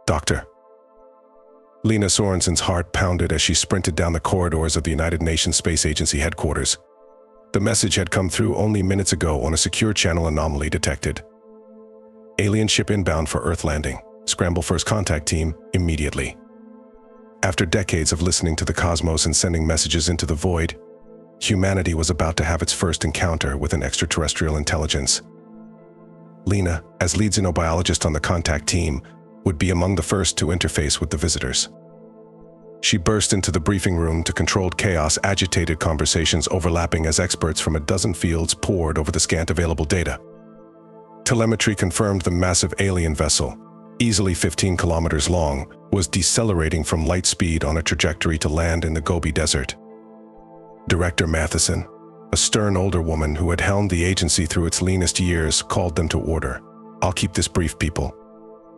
Doctor. Lena Sorensen's heart pounded as she sprinted down the corridors of the United Nations Space Agency headquarters. The message had come through only minutes ago on a secure channel anomaly detected. Alien ship inbound for Earth landing. Scramble First Contact team immediately. After decades of listening to the cosmos and sending messages into the void, humanity was about to have its first encounter with an extraterrestrial intelligence. Lena, as lead xenobiologist on the contact team, would be among the first to interface with the visitors. She burst into the briefing room to controlled chaos, agitated conversations overlapping as experts from a dozen fields poured over the scant available data. Telemetry confirmed the massive alien vessel, easily 15 kilometers long, was decelerating from light speed on a trajectory to land in the Gobi Desert. Director Matheson, a stern older woman who had helmed the agency through its leanest years, called them to order. "I'll keep this brief, people."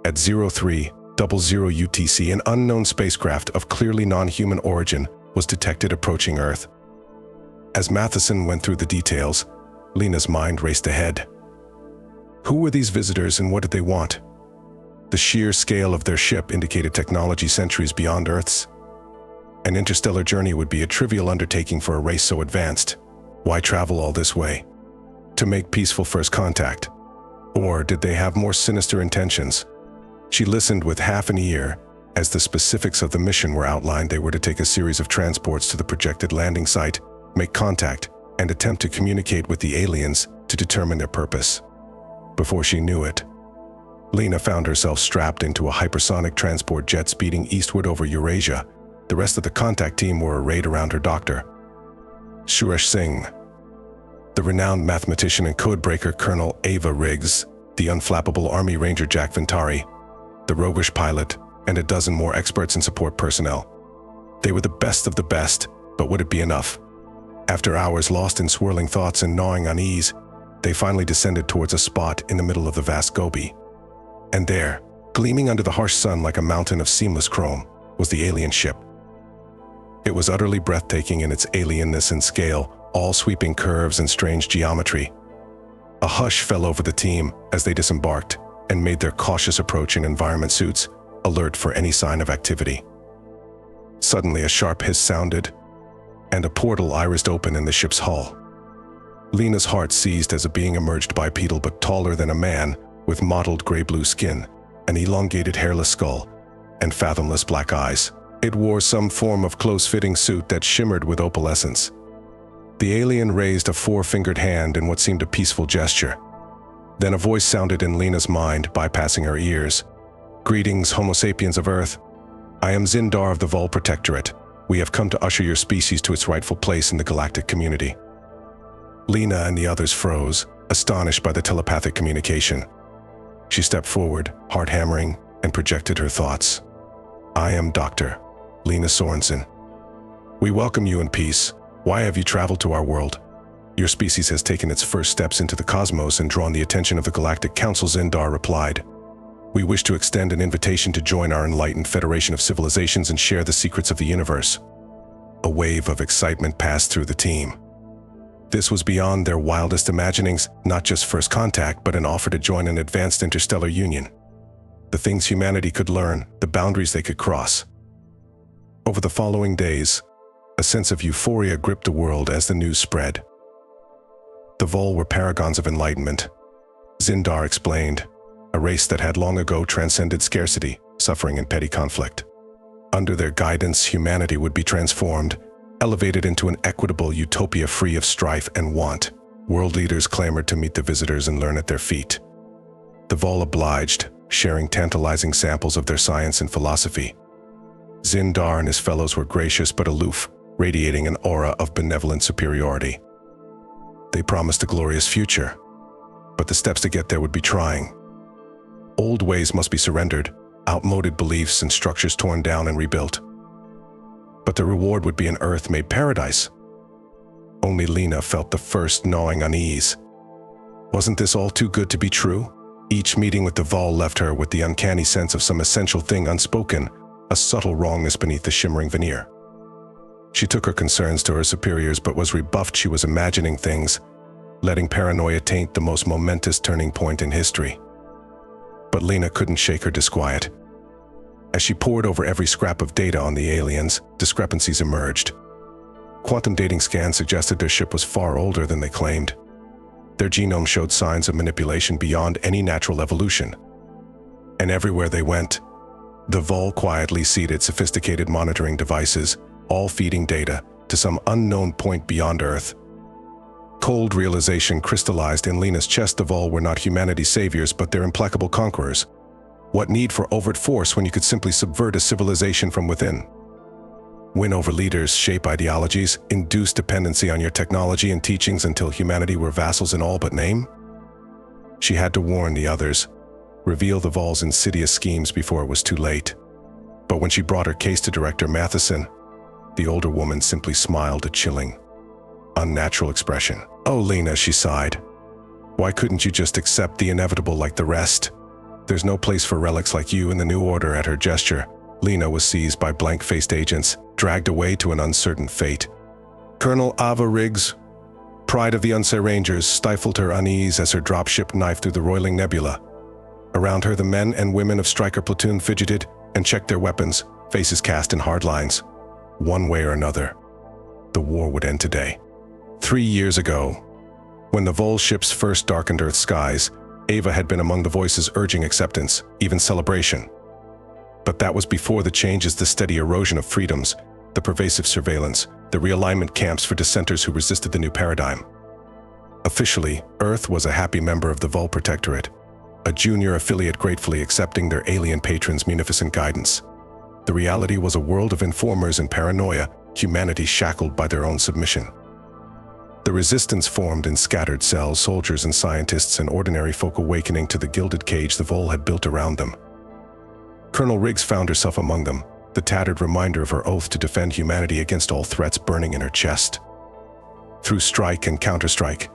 At 0300 UTC, an unknown spacecraft of clearly non-human origin was detected approaching Earth. As Matheson went through the details, Lena's mind raced ahead. Who were these visitors and what did they want? The sheer scale of their ship indicated technology centuries beyond Earth's. An interstellar journey would be a trivial undertaking for a race so advanced. Why travel all this way? To make peaceful first contact? Or did they have more sinister intentions? She listened with half an ear. As the specifics of the mission were outlined, they were to take a series of transports to the projected landing site, make contact, and attempt to communicate with the aliens to determine their purpose. Before she knew it, Lena found herself strapped into a hypersonic transport jet speeding eastward over Eurasia. The rest of the contact team were arrayed around her doctor, Suresh Singh, the renowned mathematician and codebreaker Colonel Ava Riggs, the unflappable Army Ranger Jack Ventari, the roguish pilot, and a dozen more experts and support personnel. They were the best of the best, but would it be enough? After hours lost in swirling thoughts and gnawing unease, they finally descended towards a spot in the middle of the vast Gobi. And there, gleaming under the harsh sun like a mountain of seamless chrome, was the alien ship. It was utterly breathtaking in its alienness and scale, all sweeping curves and strange geometry. A hush fell over the team as they disembarked and made their cautious approach in environment suits, alert for any sign of activity. Suddenly, a sharp hiss sounded, and a portal irised open in the ship's hull. Lena's heart seized as a being emerged, bipedal but taller than a man, with mottled gray-blue skin, an elongated hairless skull, and fathomless black eyes. It wore some form of close-fitting suit that shimmered with opalescence. The alien raised a four-fingered hand in what seemed a peaceful gesture. Then a voice sounded in Lena's mind, bypassing her ears. "Greetings, Homo sapiens of Earth. I am Zindar of the Vol Protectorate. We have come to usher your species to its rightful place in the galactic community." Lena and the others froze, astonished by the telepathic communication. She stepped forward, heart hammering, and projected her thoughts. "I am Dr. Lena Sorensen. We welcome you in peace. Why have you traveled to our world? Your species has taken its first steps into the cosmos and drawn the attention of the Galactic Council," Zindar replied. "We wish to extend an invitation to join our enlightened federation of civilizations and share the secrets of the universe." A wave of excitement passed through the team. This was beyond their wildest imaginings, not just first contact, but an offer to join an advanced interstellar union. The things humanity could learn, the boundaries they could cross. Over the following days, a sense of euphoria gripped the world as the news spread. The Vol were paragons of enlightenment, Zindar explained, a race that had long ago transcended scarcity, suffering, and petty conflict. Under their guidance, humanity would be transformed, elevated into an equitable utopia free of strife and want. World leaders clamored to meet the visitors and learn at their feet. The Vol obliged, sharing tantalizing samples of their science and philosophy. Zindar and his fellows were gracious but aloof, radiating an aura of benevolent superiority. They promised a glorious future, but the steps to get there would be trying. Old ways must be surrendered, outmoded beliefs and structures torn down and rebuilt. But the reward would be an Earth-made paradise. Only Lena felt the first gnawing unease. Wasn't this all too good to be true? Each meeting with the Vol left her with the uncanny sense of some essential thing unspoken, a subtle wrongness beneath the shimmering veneer. She took her concerns to her superiors but was rebuffed. She was imagining things, letting paranoia taint the most momentous turning point in history. But Lena couldn't shake her disquiet. As she pored over every scrap of data on the aliens, discrepancies emerged. Quantum dating scans suggested their ship was far older than they claimed. Their genome showed signs of manipulation beyond any natural evolution. And everywhere they went, the Vol quietly seated sophisticated monitoring devices, all feeding data to some unknown point beyond Earth. Cold realization crystallized in Lena's chest. The Vol were not humanity's saviors, but their implacable conquerors. What need for overt force when you could simply subvert a civilization from within? Win over leaders, shape ideologies, induce dependency on your technology and teachings until humanity were vassals in all but name? She had to warn the others, reveal the Vol's insidious schemes before it was too late. But when she brought her case to Director Matheson, the older woman simply smiled a chilling, unnatural expression. "Oh, Lena," she sighed. "Why couldn't you just accept the inevitable like the rest? There's no place for relics like you in the New Order." At her gesture, Lena was seized by blank-faced agents, dragged away to an uncertain fate. Colonel Ava Riggs, pride of the Unsere Rangers, stifled her unease as her dropship knifed through the roiling nebula. Around her, the men and women of Stryker Platoon fidgeted and checked their weapons, faces cast in hard lines. One way or another, the war would end today. 3 years ago, when the Vol ships first darkened Earth's skies, Ava had been among the voices urging acceptance, even celebration. But that was before the changes, the steady erosion of freedoms, the pervasive surveillance, the realignment camps for dissenters who resisted the new paradigm. Officially, Earth was a happy member of the Vol Protectorate, a junior affiliate gratefully accepting their alien patrons' munificent guidance. The reality was a world of informers and paranoia, humanity shackled by their own submission. The resistance formed in scattered cells, soldiers and scientists, and ordinary folk awakening to the gilded cage the Vol had built around them. Colonel Riggs found herself among them, the tattered reminder of her oath to defend humanity against all threats burning in her chest. Through strike and counterstrike,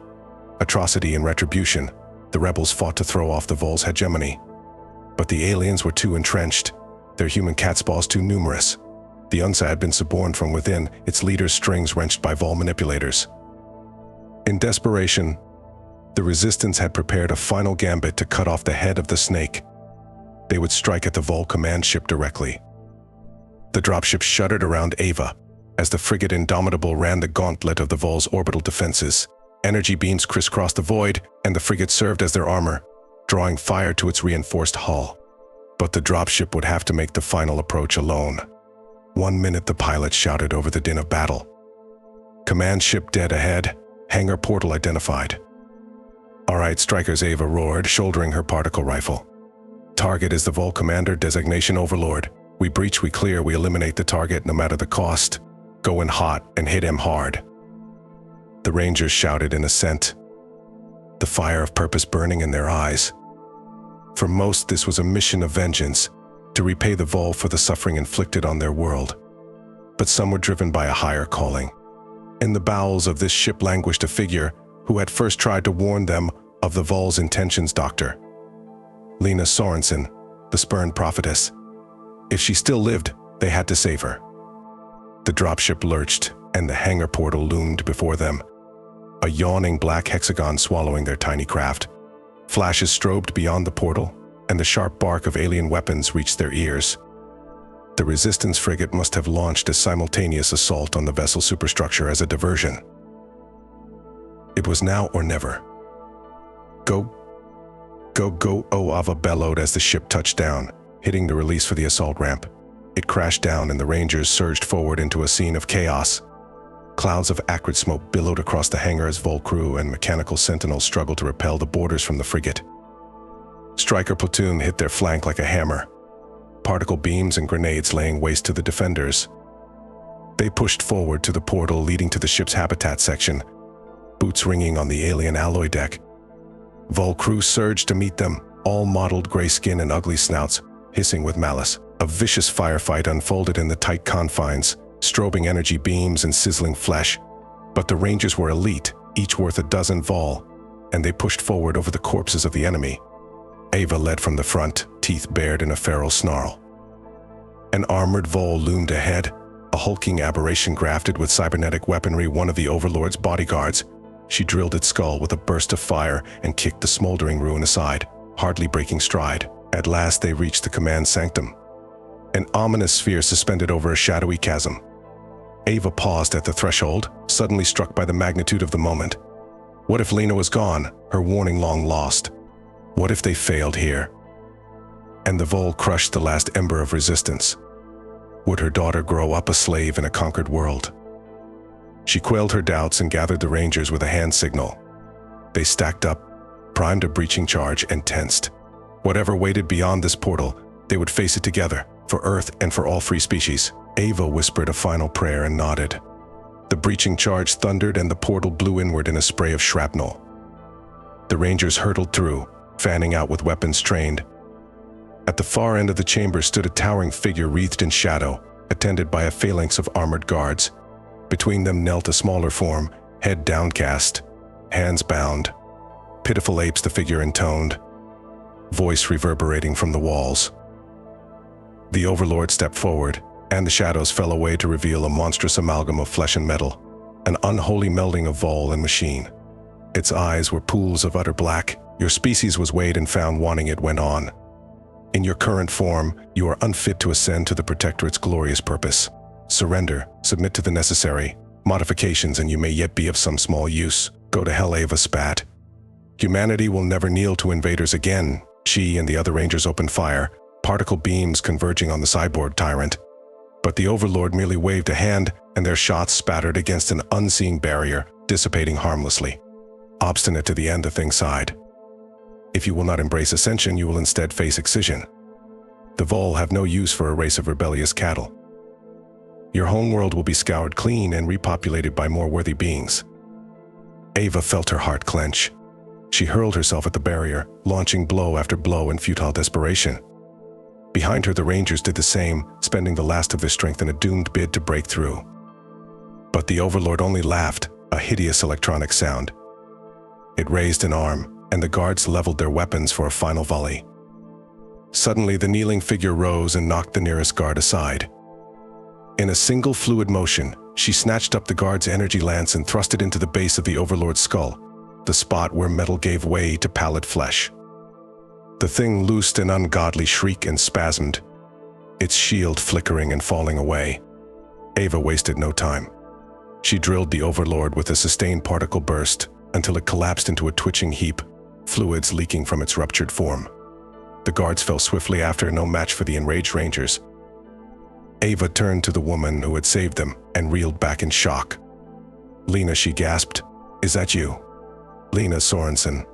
atrocity and retribution, the rebels fought to throw off the Vol's hegemony. But the aliens were too entrenched, their human catspaws too numerous. The UNSA had been suborned from within, its leaders' strings wrenched by Vol manipulators. In desperation, the resistance had prepared a final gambit to cut off the head of the snake. They would strike at the Vol command ship directly. The dropship shuddered around Ava as the frigate Indomitable ran the gauntlet of the Vol's orbital defenses. Energy beams crisscrossed the void, and the frigate served as their armor, drawing fire to its reinforced hull. But the dropship would have to make the final approach alone. 1 minute, the pilot shouted over the din of battle. "Command ship dead ahead. Hangar portal identified." "All right, strikers," Ava roared, shouldering her particle rifle. "Target is the Vol commander, designation Overlord. We breach, we clear, we eliminate the target no matter the cost. Go in hot and hit him hard." The Rangers shouted in assent, the fire of purpose burning in their eyes. For most, this was a mission of vengeance, to repay the Vol for the suffering inflicted on their world. But some were driven by a higher calling. In the bowels of this ship languished a figure who had first tried to warn them of the Vol's intentions, Dr. Lena Sorensen, the spurned prophetess. If she still lived, they had to save her. The dropship lurched, and the hangar portal loomed before them, a yawning black hexagon swallowing their tiny craft. Flashes strobed beyond the portal, and the sharp bark of alien weapons reached their ears. The resistance frigate must have launched a simultaneous assault on the vessel's superstructure as a diversion. It was now or never. Go, go, go, Ava bellowed as the ship touched down, hitting the release for the assault ramp. It crashed down and the Rangers surged forward into a scene of chaos. Clouds of acrid smoke billowed across the hangar as Vol crew and mechanical sentinels struggled to repel the boarders from the frigate. Stryker Platoon hit their flank like a hammer, particle beams and grenades laying waste to the defenders. They pushed forward to the portal leading to the ship's habitat section, boots ringing on the alien alloy deck. Vol crew surged to meet them, all mottled gray skin and ugly snouts, hissing with malice. A vicious firefight unfolded in the tight confines, strobing energy beams and sizzling flesh. But the Rangers were elite, each worth a dozen Vol, and they pushed forward over the corpses of the enemy. Ava led from the front, teeth bared in a feral snarl. An armored Vol loomed ahead, a hulking aberration grafted with cybernetic weaponry, one of the Overlord's bodyguards. She drilled its skull with a burst of fire and kicked the smoldering ruin aside, hardly breaking stride. At last they reached the command sanctum. an ominous sphere suspended over a shadowy chasm. Ava paused at the threshold, suddenly struck by the magnitude of the moment. What if Lena was gone, her warning long lost? What if they failed here? And the vole crushed the last ember of resistance. Would her daughter grow up a slave in a conquered world? She quelled her doubts and gathered the Rangers with a hand signal. They stacked up, primed a breaching charge, and tensed. Whatever waited beyond this portal, they would face it together, for Earth and for all free species. Ava whispered a final prayer and nodded. The breaching charge thundered and the portal blew inward in a spray of shrapnel. The Rangers hurtled through, fanning out with weapons trained. At the far end of the chamber stood a towering figure wreathed in shadow, attended by a phalanx of armored guards. Between them knelt a smaller form, head downcast, hands bound. Pitiful apes, the figure intoned, voice reverberating from the walls. The Overlord stepped forward, and the shadows fell away to reveal a monstrous amalgam of flesh and metal, an unholy melding of vole and machine. Its eyes were pools of utter black. Your species was weighed and found wanting, it went on. In your current form, you are unfit to ascend to the Protectorate's glorious purpose. Surrender, submit to the necessary modifications, and you may yet be of some small use. Go to hell, Ava spat. Humanity will never kneel to invaders again. She and the other Rangers opened fire, particle beams converging on the cyborg tyrant. But the Overlord merely waved a hand, and their shots spattered against an unseen barrier, dissipating harmlessly. Obstinate to the end, the thing sighed. If you will not embrace ascension, you will instead face excision. The vole have no use for a race of rebellious cattle. Your homeworld will be scoured clean and repopulated by more worthy beings. Ava felt her heart clench. She hurled herself at the barrier, launching blow after blow in futile desperation. Behind her, the Rangers did the same, spending the last of their strength in a doomed bid to break through. But the Overlord only laughed, a hideous electronic sound. It raised an arm, and the guards leveled their weapons for a final volley. Suddenly, the kneeling figure rose and knocked the nearest guard aside. In a single fluid motion, she snatched up the guard's energy lance and thrust it into the base of the Overlord's skull, the spot where metal gave way to pallid flesh. The thing loosed an ungodly shriek and spasmed, its shield flickering and falling away. Ava wasted no time. She drilled the Overlord with a sustained particle burst until it collapsed into a twitching heap, fluids leaking from its ruptured form. The guards fell swiftly after, no match for the enraged Rangers. Ava turned to the woman who had saved them and reeled back in shock. "Lena," she gasped. "Is that you?" Lena Sorensen,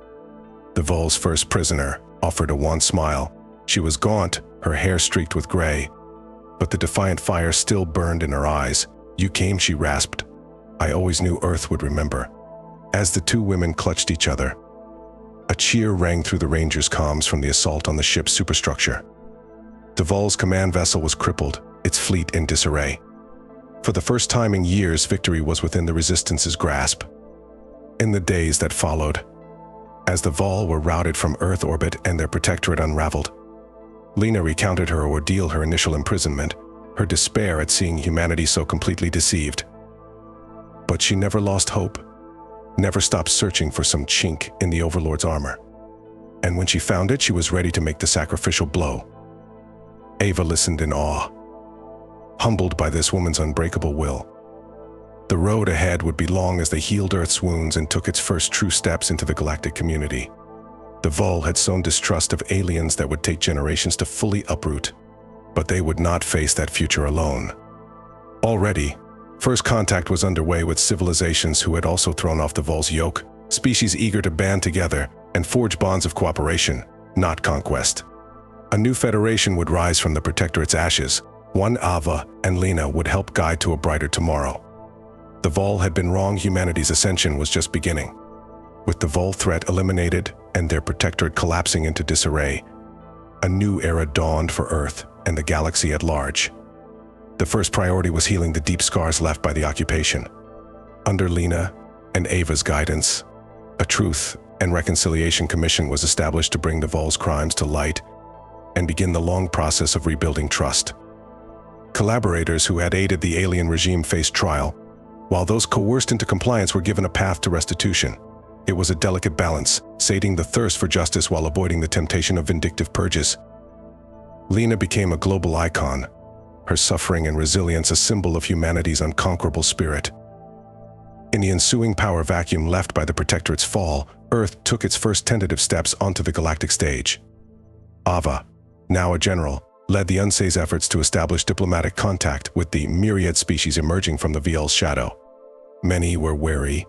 the vole's first prisoner, offered a wan smile. She was gaunt, her hair streaked with gray, but the defiant fire still burned in her eyes. "You came," she rasped. "I always knew Earth would remember." As the two women clutched each other, a cheer rang through the Rangers' comms from the assault on the ship's superstructure. The vole's command vessel was crippled, its fleet in disarray. For the first time in years, victory was within the Resistance's grasp. In the days that followed, as the Vol were routed from Earth orbit and their protectorate unraveled, Lena recounted her ordeal, her initial imprisonment, her despair at seeing humanity so completely deceived. But she never lost hope, never stopped searching for some chink in the Overlord's armor. And when she found it, she was ready to make the sacrificial blow. Ava listened in awe, humbled by this woman's unbreakable will. The road ahead would be long as they healed Earth's wounds and took its first true steps into the galactic community. The Vol had sown distrust of aliens that would take generations to fully uproot, but they would not face that future alone. Already, First Contact was underway with civilizations who had also thrown off the Vol's yoke, species eager to band together and forge bonds of cooperation, not conquest. A new federation would rise from the Protectorate's ashes. One Ava and Lena would help guide to a brighter tomorrow. The Vol had been wrong. Humanity's ascension was just beginning. With the Vol threat eliminated and their Protectorate collapsing into disarray, a new era dawned for Earth and the galaxy at large. The first priority was healing the deep scars left by the occupation. Under Lena and Ava's guidance, a Truth and Reconciliation Commission was established to bring the Vol's crimes to light and begin the long process of rebuilding trust. Collaborators who had aided the alien regime faced trial, while those coerced into compliance were given a path to restitution. It was a delicate balance, sating the thirst for justice while avoiding the temptation of vindictive purges. Lena became a global icon, her suffering and resilience a symbol of humanity's unconquerable spirit. In the ensuing power vacuum left by the Protectorate's fall, Earth took its first tentative steps onto the galactic stage. Ava, now a general, led the UNSA's efforts to establish diplomatic contact with the myriad species emerging from the VL's shadow. Many were wary,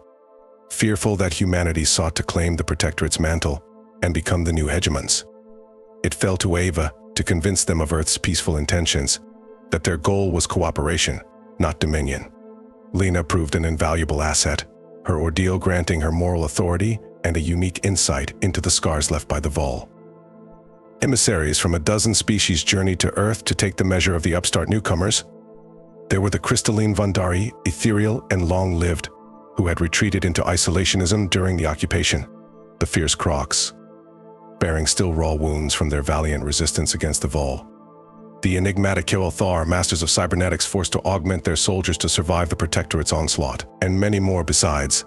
fearful that humanity sought to claim the Protectorate's mantle and become the new hegemons. It fell to Ava to convince them of Earth's peaceful intentions, that their goal was cooperation, not dominion. Lena proved an invaluable asset, her ordeal granting her moral authority and a unique insight into the scars left by the Vol. Emissaries from a dozen species journeyed to Earth to take the measure of the upstart newcomers. There were the crystalline Vandari, ethereal and long-lived, who had retreated into isolationism during the occupation. The fierce Crocs, bearing still raw wounds from their valiant resistance against the Vol. The enigmatic Kyothar, masters of cybernetics forced to augment their soldiers to survive the Protectorate's onslaught, and many more besides.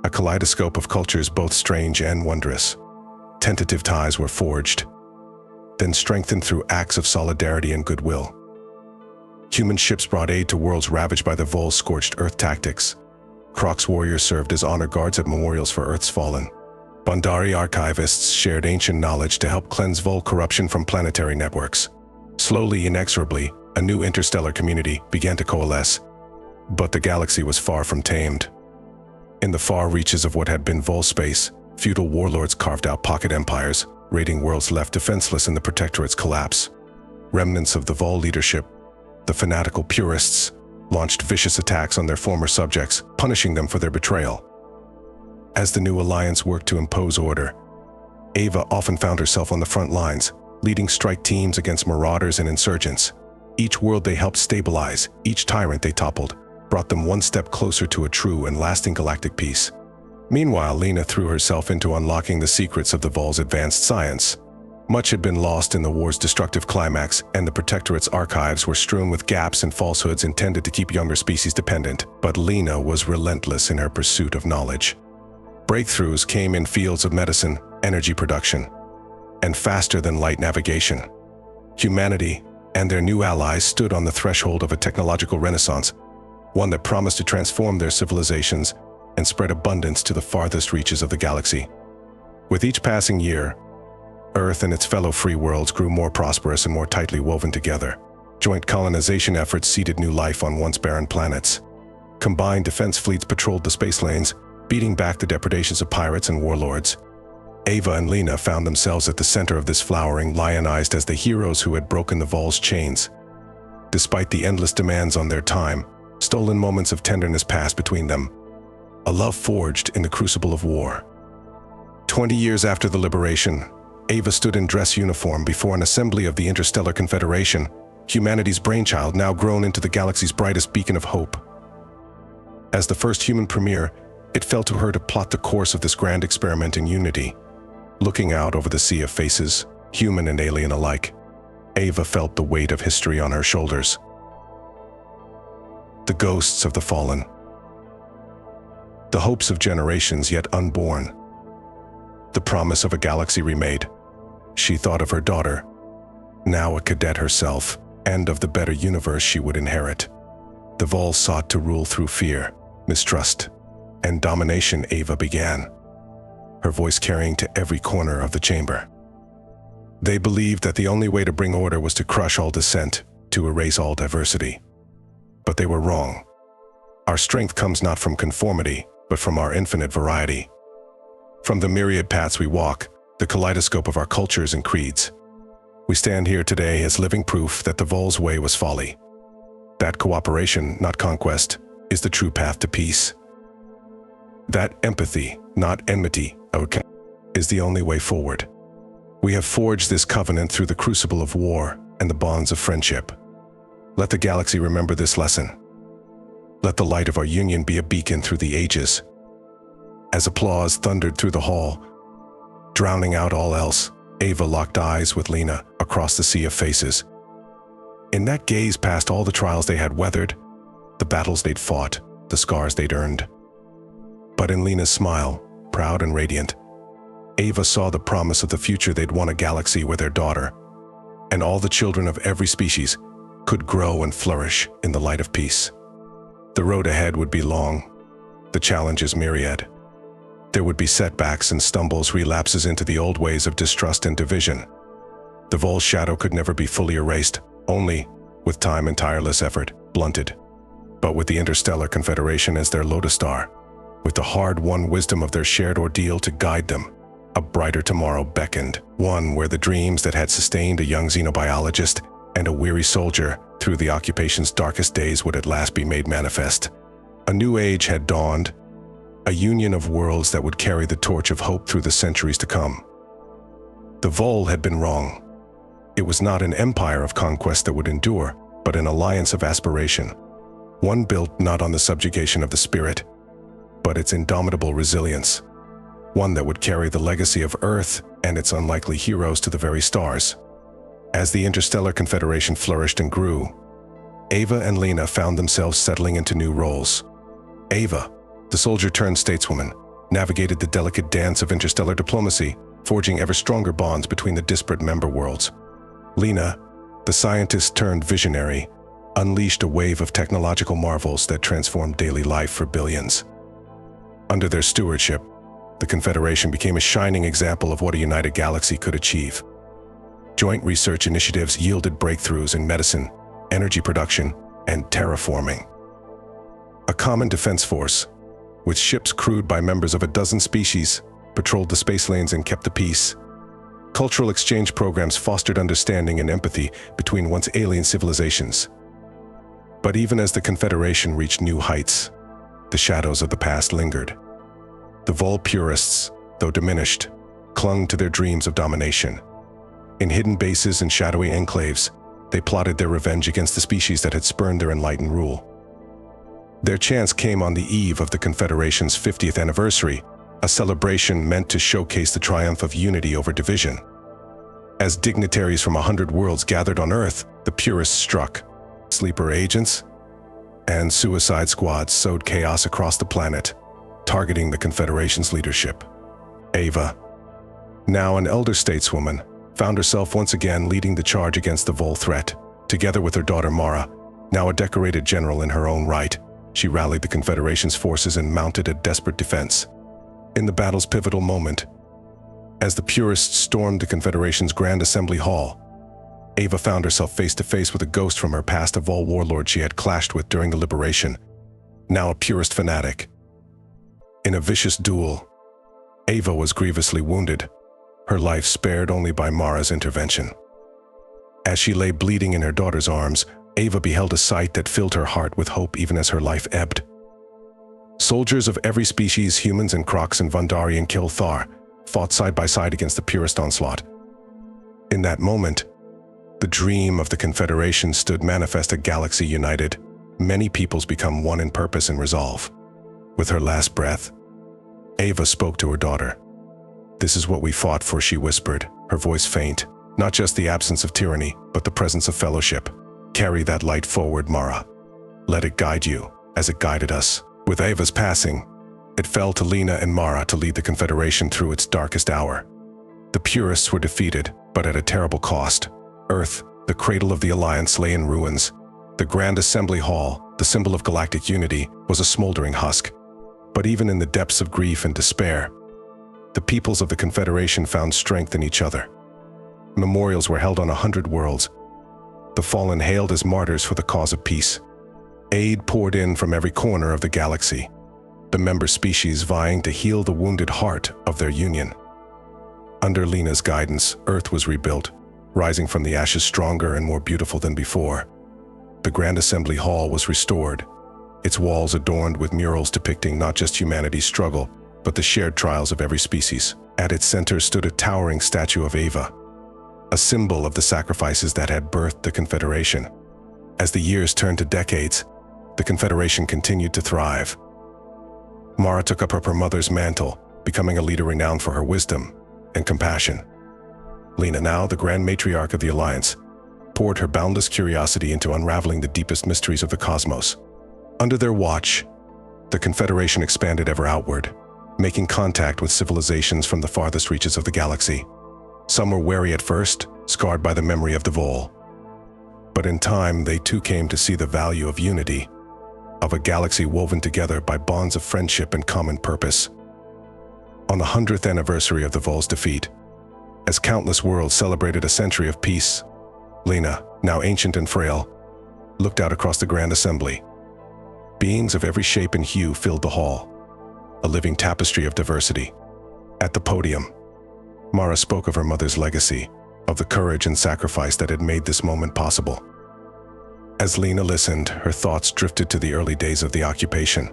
A kaleidoscope of cultures both strange and wondrous. Tentative ties were forged, then strengthened through acts of solidarity and goodwill. Human ships brought aid to worlds ravaged by the Vol's scorched Earth tactics. Crocs warriors served as honor guards at memorials for Earth's fallen. Bandari archivists shared ancient knowledge to help cleanse Vol corruption from planetary networks. Slowly, inexorably, a new interstellar community began to coalesce. But the galaxy was far from tamed. In the far reaches of what had been Vol space, feudal warlords carved out pocket empires, raiding worlds left defenseless in the Protectorate's collapse. Remnants of the Vol leadership, the fanatical purists, launched vicious attacks on their former subjects, punishing them for their betrayal. As the new alliance worked to impose order, Ava often found herself on the front lines, leading strike teams against marauders and insurgents. Each world they helped stabilize, each tyrant they toppled, brought them one step closer to a true and lasting galactic peace. Meanwhile, Lena threw herself into unlocking the secrets of the Vol's advanced science. Much had been lost in the war's destructive climax, and the Protectorate's archives were strewn with gaps and falsehoods intended to keep younger species dependent. But Lena was relentless in her pursuit of knowledge. Breakthroughs came in fields of medicine, energy production, and faster-than-light navigation. Humanity and their new allies stood on the threshold of a technological renaissance, one that promised to transform their civilizations and spread abundance to the farthest reaches of the galaxy. With each passing year, Earth and its fellow free worlds grew more prosperous and more tightly woven together. Joint colonization efforts seeded new life on once barren planets. Combined defense fleets patrolled the space lanes, beating back the depredations of pirates and warlords. Ava and Lena found themselves at the center of this flowering, lionized as the heroes who had broken the Vol's chains. Despite the endless demands on their time, stolen moments of tenderness passed between them. A love forged in the crucible of war. 20 years after the liberation, Ava stood in dress uniform before an assembly of the Interstellar Confederation, humanity's brainchild now grown into the galaxy's brightest beacon of hope. As the first human premier, it fell to her to plot the course of this grand experiment in unity. Looking out over the sea of faces, human and alien alike, Ava felt the weight of history on her shoulders. The ghosts of the fallen. The hopes of generations yet unborn. The promise of a galaxy remade. She thought of her daughter, now a cadet herself, and of the better universe she would inherit. The Vol sought to rule through fear, mistrust, and domination. Ava began, her voice carrying to every corner of the chamber. They believed that the only way to bring order was to crush all dissent, to erase all diversity. But they were wrong. Our strength comes not from conformity, but from our infinite variety. From the myriad paths we walk, the kaleidoscope of our cultures and creeds, we stand here today as living proof that the Vol's way was folly. That cooperation, not conquest, is the true path to peace. That empathy, not enmity, is the only way forward. We have forged this covenant through the crucible of war and the bonds of friendship. Let the galaxy remember this lesson. Let the light of our union be a beacon through the ages. As applause thundered through the hall, drowning out all else, Ava locked eyes with Lena across the sea of faces. In that gaze past all the trials they had weathered, the battles they'd fought, the scars they'd earned. But in Lena's smile, proud and radiant, Ava saw the promise of the future they'd won, a galaxy where their daughter and all the children of every species could grow and flourish in the light of peace. The road ahead would be long, the challenges myriad. There would be setbacks and stumbles, relapses into the old ways of distrust and division. The Vol's shadow could never be fully erased, only, with time and tireless effort, blunted. But with the Interstellar Confederation as their lodestar, with the hard-won wisdom of their shared ordeal to guide them, a brighter tomorrow beckoned, one where the dreams that had sustained a young xenobiologist and a weary soldier through the occupation's darkest days would at last be made manifest. A new age had dawned, a union of worlds that would carry the torch of hope through the centuries to come. The Vol had been wrong. It was not an empire of conquest that would endure, but an alliance of aspiration, one built not on the subjugation of the spirit, but its indomitable resilience, one that would carry the legacy of Earth and its unlikely heroes to the very stars. As the Interstellar Confederation flourished and grew, Ava and Lena found themselves settling into new roles. Ava, the soldier-turned-stateswoman, navigated the delicate dance of interstellar diplomacy, forging ever-stronger bonds between the disparate member worlds. Lena, the scientist-turned-visionary, unleashed a wave of technological marvels that transformed daily life for billions. Under their stewardship, the Confederation became a shining example of what a united galaxy could achieve. Joint research initiatives yielded breakthroughs in medicine, energy production, and terraforming. A common defense force, with ships crewed by members of a dozen species, patrolled the space lanes and kept the peace. Cultural exchange programs fostered understanding and empathy between once alien civilizations. But even as the Confederation reached new heights, the shadows of the past lingered. The Vol purists, though diminished, clung to their dreams of domination. In hidden bases and shadowy enclaves, they plotted their revenge against the species that had spurned their enlightened rule. Their chance came on the eve of the Confederation's 50th anniversary, a celebration meant to showcase the triumph of unity over division. As dignitaries from 100 worlds gathered on Earth, the purists struck. Sleeper agents and suicide squads sowed chaos across the planet, targeting the Confederation's leadership. Ava, now an elder stateswoman, found herself once again leading the charge against the Vol threat. Together with her daughter Mara, now a decorated general in her own right, she rallied the Confederation's forces and mounted a desperate defense. In the battle's pivotal moment, as the purists stormed the Confederation's Grand Assembly Hall, Ava found herself face to face with a ghost from her past, a Vol warlord she had clashed with during the liberation, now a purist fanatic. In a vicious duel, Ava was grievously wounded, her life spared only by Mara's intervention. As she lay bleeding in her daughter's arms, Ava beheld a sight that filled her heart with hope even as her life ebbed. Soldiers of every species, humans and Crocs and Vundari and Kilthar, fought side by side against the purist onslaught. In that moment, the dream of the Confederation stood manifest, a galaxy united, many peoples become one in purpose and resolve. With her last breath, Ava spoke to her daughter. "This is what we fought for," she whispered, her voice faint. "Not just the absence of tyranny, but the presence of fellowship. Carry that light forward, Mara. Let it guide you, as it guided us." With Ava's passing, it fell to Lena and Mara to lead the Confederation through its darkest hour. The purists were defeated, but at a terrible cost. Earth, the cradle of the Alliance, lay in ruins. The Grand Assembly Hall, the symbol of galactic unity, was a smoldering husk. But even in the depths of grief and despair, the peoples of the Confederation found strength in each other. Memorials were held on 100 worlds, the fallen hailed as martyrs for the cause of peace. Aid poured in from every corner of the galaxy, the member species vying to heal the wounded heart of their union. Under Lena's guidance, Earth was rebuilt, rising from the ashes stronger and more beautiful than before. The Grand Assembly Hall was restored, its walls adorned with murals depicting not just humanity's struggle, but the shared trials of every species. At its center stood a towering statue of Ava, a symbol of the sacrifices that had birthed the Confederation. As the years turned to decades, the Confederation continued to thrive. Mara took up her mother's mantle, becoming a leader renowned for her wisdom and compassion. Lena, now the Grand Matriarch of the Alliance, poured her boundless curiosity into unraveling the deepest mysteries of the cosmos. Under their watch, the Confederation expanded ever outward, making contact with civilizations from the farthest reaches of the galaxy. Some were wary at first, scarred by the memory of the Vol. But in time, they too came to see the value of unity, of a galaxy woven together by bonds of friendship and common purpose. On the 100th anniversary of the Vol's defeat, as countless worlds celebrated a century of peace, Lena, now ancient and frail, looked out across the grand assembly. Beings of every shape and hue filled the hall, a living tapestry of diversity. At the podium, Mara spoke of her mother's legacy, of the courage and sacrifice that had made this moment possible. As Lena listened, her thoughts drifted to the early days of the occupation.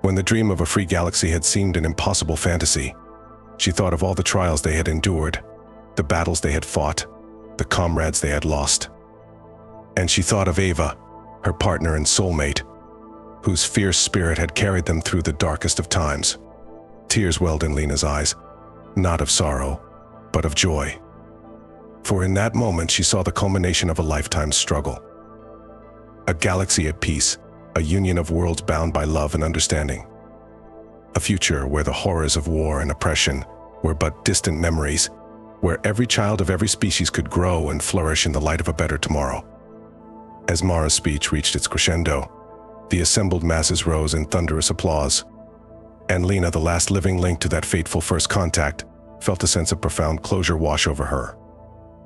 When the dream of a free galaxy had seemed an impossible fantasy, she thought of all the trials they had endured, the battles they had fought, the comrades they had lost. And she thought of Ava, her partner and soulmate, whose fierce spirit had carried them through the darkest of times. Tears welled in Lena's eyes, not of sorrow, but of joy. For in that moment she saw the culmination of a lifetime's struggle. A galaxy at peace, a union of worlds bound by love and understanding. A future where the horrors of war and oppression were but distant memories, where every child of every species could grow and flourish in the light of a better tomorrow. As Mara's speech reached its crescendo, the assembled masses rose in thunderous applause, and Lena, the last living link to that fateful first contact, felt a sense of profound closure wash over her.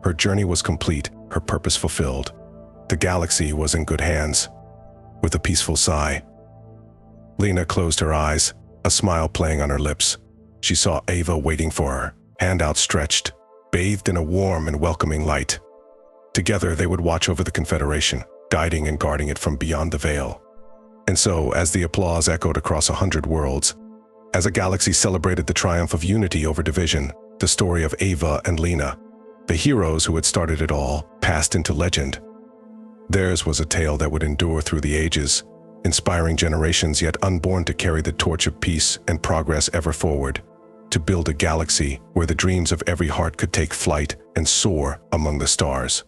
Her journey was complete, her purpose fulfilled. The galaxy was in good hands. With a peaceful sigh, Lena closed her eyes, a smile playing on her lips. She saw Ava waiting for her, hand outstretched, bathed in a warm and welcoming light. Together they would watch over the Confederation, guiding and guarding it from beyond the veil. And so, as the applause echoed across 100 worlds, as a galaxy celebrated the triumph of unity over division, the story of Ava and Lena, the heroes who had started it all, passed into legend. Theirs was a tale that would endure through the ages, inspiring generations yet unborn to carry the torch of peace and progress ever forward, to build a galaxy where the dreams of every heart could take flight and soar among the stars.